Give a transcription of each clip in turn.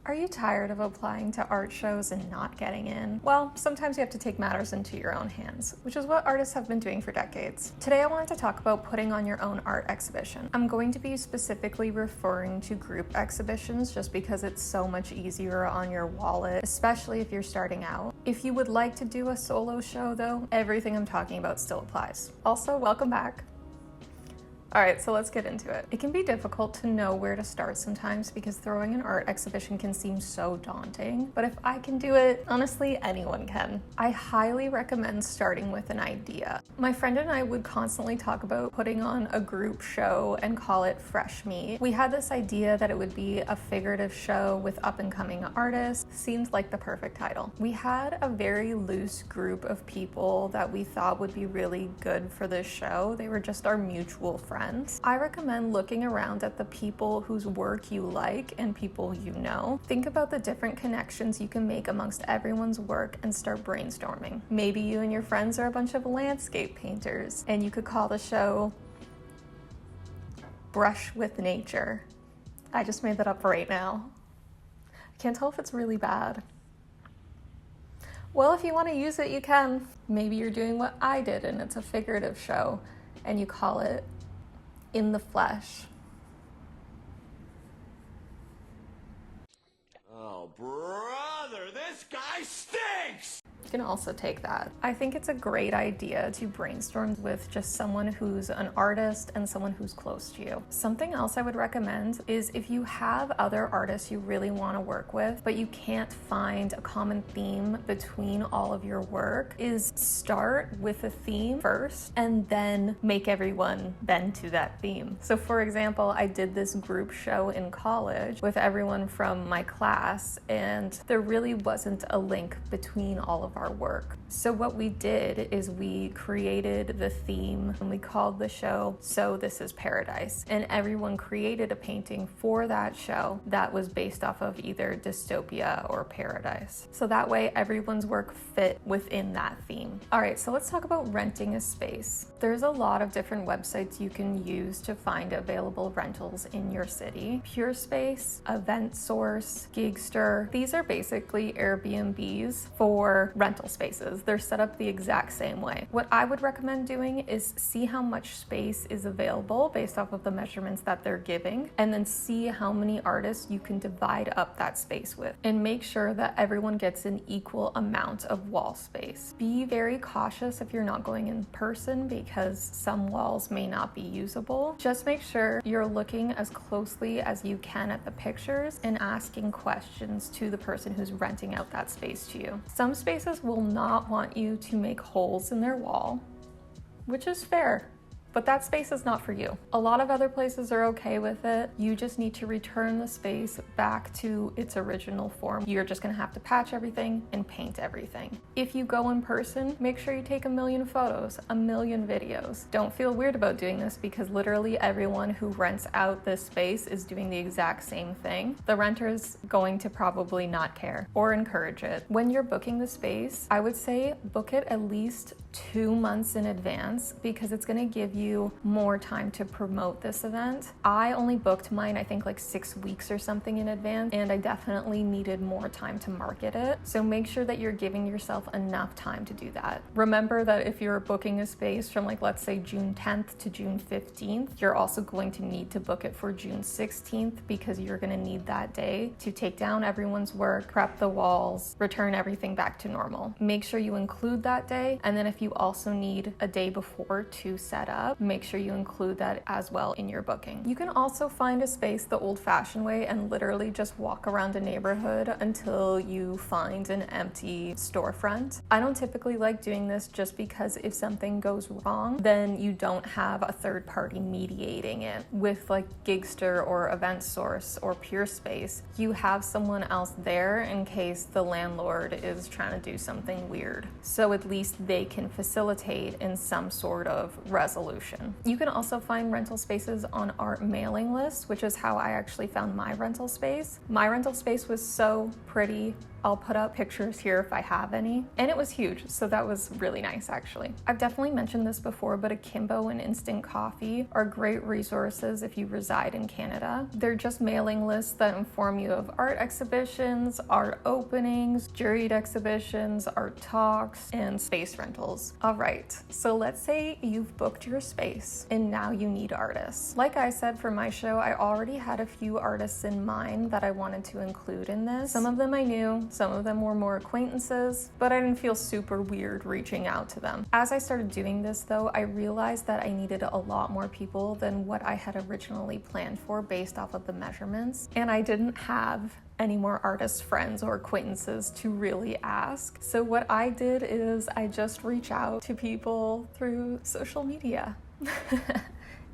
Are you tired of applying to art shows and not getting in? Well, sometimes you have to take matters into your own hands, which is what artists have been doing for decades. Today I wanted to talk about putting on your own art exhibition. I'm going to be specifically referring to group exhibitions just because it's so much easier on your wallet, especially if you're starting out. If you would like to do a solo show though, everything I'm talking about still applies. Also, welcome back. All right, so let's get into it. It can be difficult to know where to start sometimes because throwing an art exhibition can seem so daunting, but if I can do it, honestly, anyone can. I highly recommend starting with an idea. My friend and I would constantly talk about putting on a group show and call it Fresh Meat. We had this idea that it would be a figurative show with up-and-coming artists. Seemed like the perfect title. We had a very loose group of people that we thought would be really good for this show. They were just our mutual friends. I recommend looking around at the people whose work you like and people you know. Think about the different connections you can make amongst everyone's work and start brainstorming. Maybe you and your friends are a bunch of landscape painters and you could call the show Brush with Nature. I just made that up right now. I can't tell if it's really bad. Well, if you want to use it, you can. Maybe you're doing what I did and it's a figurative show and you call it In the Flesh. Oh, brother, this guy stinks! You can also take that. I think it's a great idea to brainstorm with just someone who's an artist and someone who's close to you. Something else I would recommend is if you have other artists you really want to work with, but you can't find a common theme between all of your work, is start with a theme first and then make everyone bend to that theme. So for example, I did this group show in college with everyone from my class and there really wasn't a link between all of our work. So what we did is we created the theme and we called the show So This Is Paradise, and everyone created a painting for that show that was based off of either dystopia or paradise. So that way everyone's work fit within that theme. All right, so let's talk about renting a space. There's a lot of different websites you can use to find available rentals in your city. Pure Space, Event Source, Gigster, these are basically Airbnbs for rental spaces. They're set up the exact same way. What I would recommend doing is see how much space is available based off of the measurements that they're giving, and then see how many artists you can divide up that space with, and make sure that everyone gets an equal amount of wall space. Be very cautious if you're not going in person because some walls may not be usable. Just make sure you're looking as closely as you can at the pictures and asking questions to the person who's renting out that space to you. Some spaces will not want you to make holes in their wall, which is fair, but that space is not for you. A lot of other places are okay with it. You just need to return the space back to its original form. You're just gonna have to patch everything and paint everything. If you go in person, make sure you take 1,000,000 photos, 1,000,000 videos. Don't feel weird about doing this because literally everyone who rents out this space is doing the exact same thing. The renter's going to probably not care or encourage it. When you're booking the space, I would say book it at least 2 months in advance because it's gonna give you more time to promote this event. I only booked mine, I think like 6 weeks or something in advance, and I definitely needed more time to market it. So make sure that you're giving yourself enough time to do that. Remember that if you're booking a space from like, let's say June 10th to June 15th, you're also going to need to book it for June 16th because you're gonna need that day to take down everyone's work, prep the walls, return everything back to normal. Make sure you include that day, and then if you also need a day before to set up, make sure you include that as well in your booking. You can also find a space the old-fashioned way and literally just walk around a neighborhood until you find an empty storefront. I don't typically like doing this just because if something goes wrong, then you don't have a third party mediating it. With like Gigster or Event Source or Pure Space, you have someone else there in case the landlord is trying to do something weird. So at least they can facilitate in some sort of resolution. You can also find rental spaces on our mailing list, which is how I actually found my rental space. My rental space was so pretty I'll put up pictures here if I have any. And it was huge, so that was really nice actually. I've definitely mentioned this before, but Akimbo and Instant Coffee are great resources if you reside in Canada. They're just mailing lists that inform you of art exhibitions, art openings, juried exhibitions, art talks, and space rentals. All right, so let's say you've booked your space and now you need artists. Like I said for my show, I already had a few artists in mind that I wanted to include in this. Some of them I knew, some of them were more acquaintances, but I didn't feel super weird reaching out to them. As I started doing this though, I realized that I needed a lot more people than what I had originally planned for based off of the measurements, and I didn't have any more artist friends or acquaintances to really ask. So what I did is I just reach out to people through social media.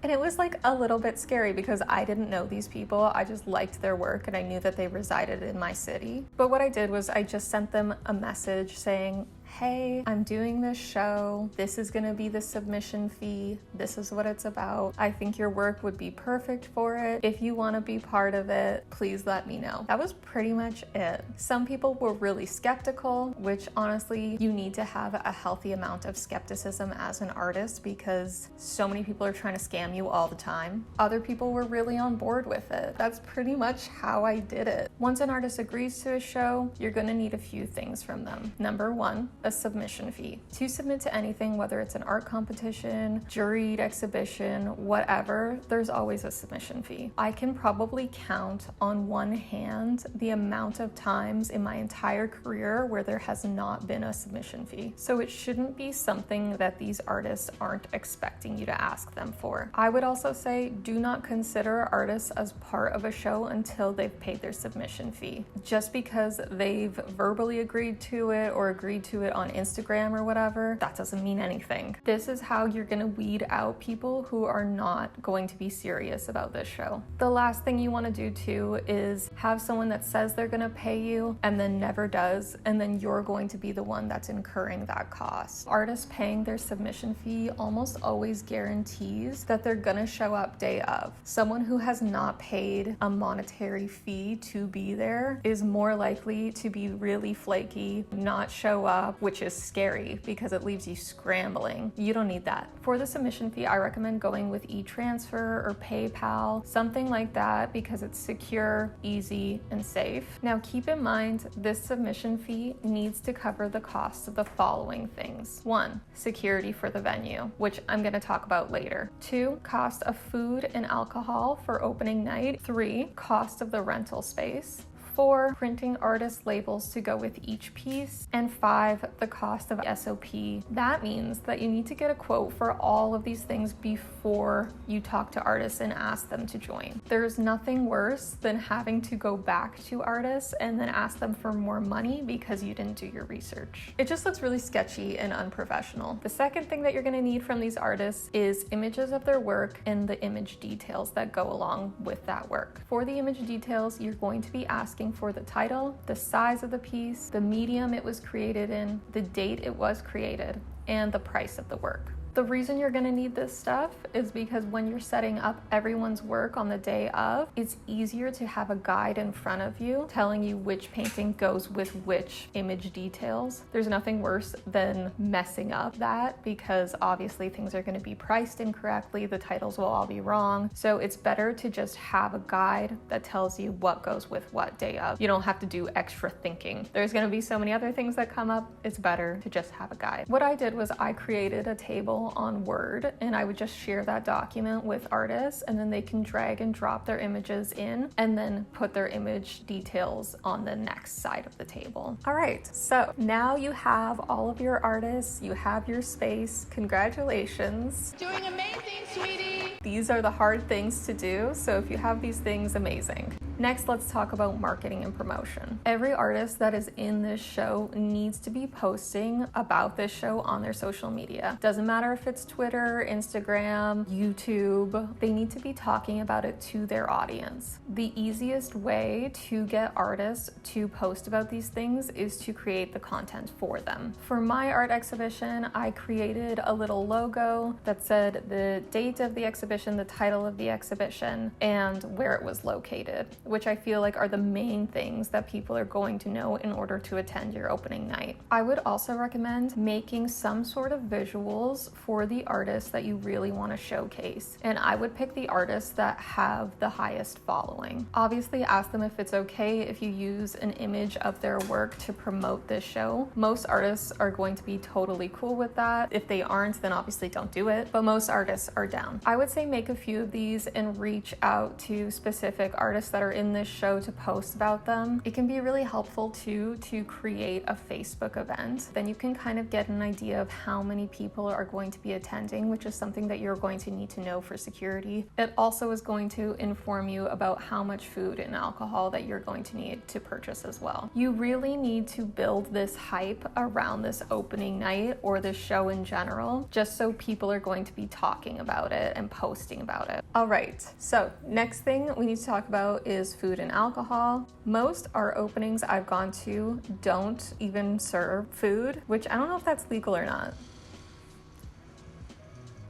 And it was like a little bit scary because I didn't know these people. I just liked their work and I knew that they resided in my city. But what I did was I just sent them a message saying, hey, I'm doing this show. This is gonna be the submission fee. This is what it's about. I think your work would be perfect for it. If you wanna be part of it, please let me know. That was pretty much it. Some people were really skeptical, which honestly, you need to have a healthy amount of skepticism as an artist because so many people are trying to scam you all the time. Other people were really on board with it. That's pretty much how I did it. Once an artist agrees to a show, you're gonna need a few things from them. Number one, a submission fee. To submit to anything, whether it's an art competition, juried exhibition, whatever, there's always a submission fee. I can probably count on one hand the amount of times in my entire career where there has not been a submission fee. So it shouldn't be something that these artists aren't expecting you to ask them for. I would also say do not consider artists as part of a show until they've paid their submission fee. Just because they've verbally agreed to it or agreed to it on Instagram or whatever, that doesn't mean anything. This is how you're gonna weed out people who are not going to be serious about this show. The last thing you wanna do too is have someone that says they're gonna pay you and then never does, and then you're going to be the one that's incurring that cost. Artists paying their submission fee almost always guarantees that they're gonna show up day of. Someone who has not paid a monetary fee to be there is more likely to be really flaky, not show up, which is scary because it leaves you scrambling. You don't need that. For the submission fee, I recommend going with e-transfer or PayPal, something like that, because it's secure, easy, and safe. Now keep in mind, this submission fee needs to cover the cost of the following things. 1, security for the venue, which I'm going to talk about later. 2, cost of food and alcohol for opening night. 3, cost of the rental space. 4, printing artist labels to go with each piece. And 5, the cost of SOP. That means that you need to get a quote for all of these things before you talk to artists and ask them to join. There's nothing worse than having to go back to artists and then ask them for more money because you didn't do your research. It just looks really sketchy and unprofessional. The second thing that you're gonna need from these artists is images of their work and the image details that go along with that work. For the image details, you're going to be asking for the title, the size of the piece, the medium it was created in, the date it was created, and the price of the work. The reason you're gonna need this stuff is because when you're setting up everyone's work on the day of, it's easier to have a guide in front of you telling you which painting goes with which image details. There's nothing worse than messing up that because obviously things are gonna be priced incorrectly, the titles will all be wrong. So it's better to just have a guide that tells you what goes with what day of. You don't have to do extra thinking. There's gonna be so many other things that come up, it's better to just have a guide. What I did was I created a table on Word and I would just share that document with artists and then they can drag and drop their images in and then put their image details on the next side of the table. All right, so now you have all of your artists, you have your space. Congratulations. Doing amazing, sweetie. These are the hard things to do, so if you have these things, amazing. Next, let's talk about marketing and promotion. Every artist that is in this show needs to be posting about this show on their social media. Doesn't matter if it's Twitter, Instagram, YouTube, they need to be talking about it to their audience. The easiest way to get artists to post about these things is to create the content for them. For my art exhibition, I created a little logo that said the date of the exhibition, the title of the exhibition, and where it was located. which I feel like are the main things that people are going to know in order to attend your opening night. I would also recommend making some sort of visuals for the artists that you really want to showcase. And I would pick the artists that have the highest following. Obviously, ask them if it's okay if you use an image of their work to promote this show. Most artists are going to be totally cool with that. If they aren't, then obviously don't do it, but most artists are down. I would say make a few of these and reach out to specific artists that are in this show to post about them. It can be really helpful too to create a Facebook event. Then you can kind of get an idea of how many people are going to be attending, which is something that you're going to need to know for security. It also is going to inform you about how much food and alcohol that you're going to need to purchase as well. You really need to build this hype around this opening night or this show in general, just so people are going to be talking about it and posting about it. All right, so next thing we need to talk about is food and alcohol. Most art openings I've gone to don't even serve food, which I don't know if that's legal or not.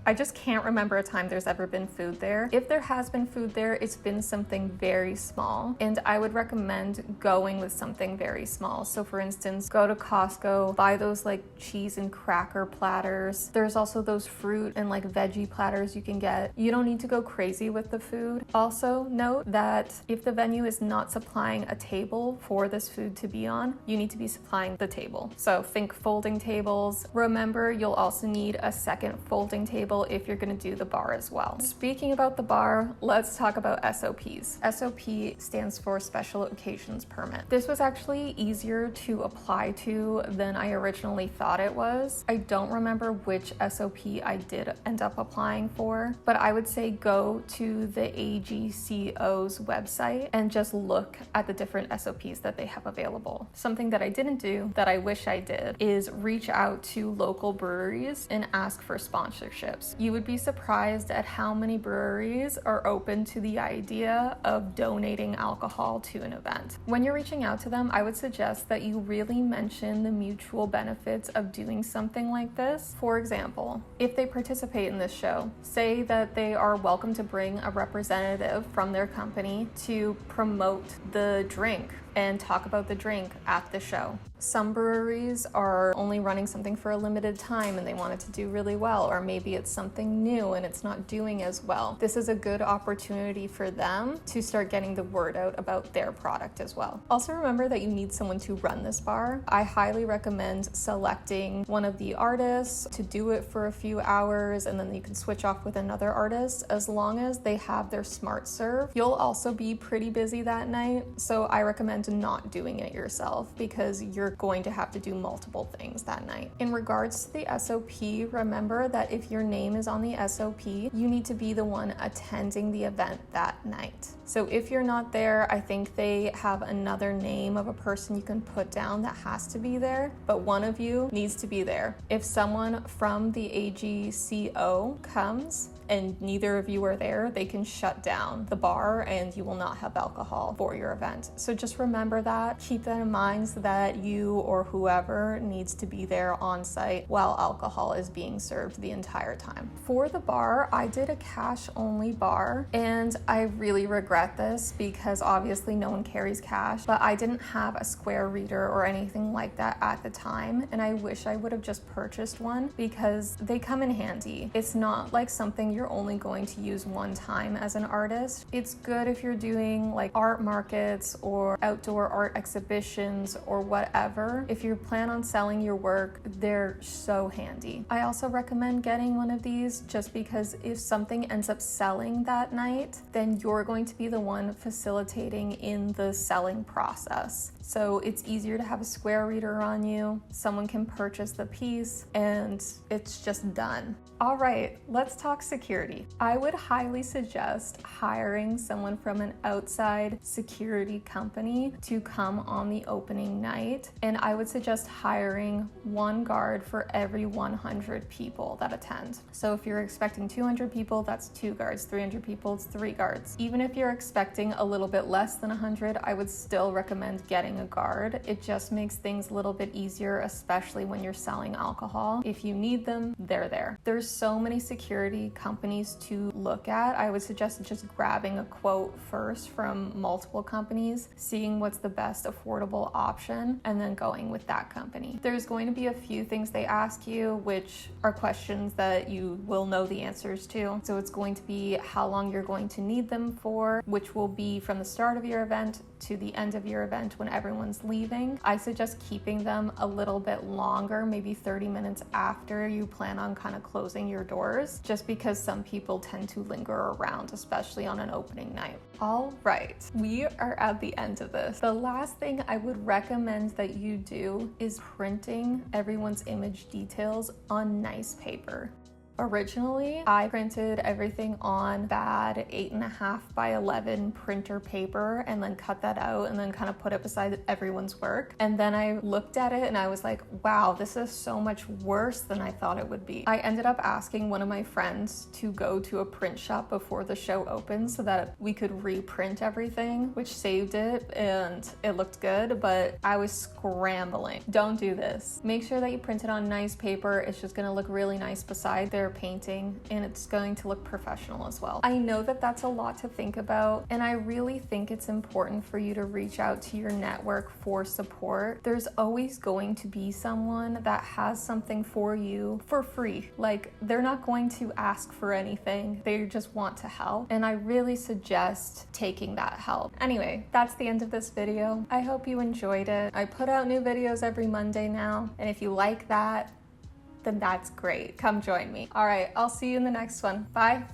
I just can't remember a time there's ever been food there. If there has been food there, it's been something very small, and I would recommend going with something very small. So for instance, go to Costco, buy those like cheese and cracker platters. There's also those fruit and like veggie platters you can get. You don't need to go crazy with the food. Also note that if the venue is not supplying a table for this food to be on, you need to be supplying the table. So think folding tables. Remember, you'll also need a second folding table if you're going to do the bar as well. Speaking about the bar, let's talk about SOPs. SOP stands for Special Occasions Permit. This was actually easier to apply to than I originally thought it was. I don't remember which SOP I did end up applying for, but I would say go to the AGCO's website and just look at the different SOPs that they have available. Something that I didn't do that I wish I did is reach out to local breweries and ask for sponsorships. You would be surprised at how many breweries are open to the idea of donating alcohol to an event. When you're reaching out to them, I would suggest that you really mention the mutual benefits of doing something like this. For example, if they participate in this show, say that they are welcome to bring a representative from their company to promote the drink and talk about the drink at the show. Some breweries are only running something for a limited time and they want it to do really well, or maybe it's something new and it's not doing as well. This is a good opportunity for them to start getting the word out about their product as well. Also remember that you need someone to run this bar. I highly recommend selecting one of the artists to do it for a few hours, and then you can switch off with another artist as long as they have their smart serve. You'll also be pretty busy that night, so I recommend not doing it yourself because you're going to have to do multiple things that night. In regards to the SOP, remember that if your name is on the SOP, you need to be the one attending the event that night. So if you're not there, I think they have another name of a person you can put down that has to be there, but one of you needs to be there. If someone from the AGCO comes and neither of you are there, they can shut down the bar and you will not have alcohol for your event. So just remember that. Keep that in mind so that you or whoever needs to be there on site while alcohol is being served the entire time. For the bar, I did a cash only bar, and I really regret this because obviously no one carries cash, but I didn't have a square reader or anything like that at the time, and I wish I would have just purchased one because they come in handy. It's not like something you're only going to use one time as an artist. It's good if you're doing like art markets or outdoor art exhibitions or whatever. If you plan on selling your work, they're so handy. I also recommend getting one of these just because if something ends up selling that night, then you're going to be the one facilitating in the selling process. So it's easier to have a square reader on you, someone can purchase the piece, and it's just done. All right, let's talk security. I would highly suggest hiring someone from an outside security company to come on the opening night, and I would suggest hiring one guard for every 100 people that attend. So if you're expecting 200 people, that's 2 guards, 300 people, it's 3 guards. Even if you're expecting a little bit less than 100, I would still recommend getting having a guard. It just makes things a little bit easier, especially when you're selling alcohol. If you need them, they're there. There's so many security companies to look at. I would suggest just grabbing a quote first from multiple companies, seeing what's the best affordable option, and then going with that company. There's going to be a few things they ask you, which are questions that you will know the answers to. So it's going to be how long you're going to need them for, which will be from the start of your event to the end of your event when everyone's leaving. I suggest keeping them a little bit longer, maybe 30 minutes after you plan on kind of closing your doors, just because some people tend to linger around, especially on an opening night. All right, we are at the end of this. The last thing I would recommend that you do is printing everyone's image details on nice paper. Originally, I printed everything on bad 8.5 by 11 printer paper and then cut that out and then kind of put it beside everyone's work. And then I looked at it and I was like, wow, this is so much worse than I thought it would be. I ended up asking one of my friends to go to a print shop before the show opened so that we could reprint everything, which saved it and it looked good, but I was scrambling. Don't do this. Make sure that you print it on nice paper. It's just gonna look really nice beside their painting and it's going to look professional as well. I know that that's a lot to think about, and I really think it's important for you to reach out to your network for support. There's always going to be someone that has something for you for free. Like, they're not going to ask for anything, they just want to help, and I really suggest taking that help. Anyway, that's the end of this video. I hope you enjoyed it. I put out new videos every Monday now, and if you like that, then that's great. Come join me. All right, I'll see you in the next one. Bye.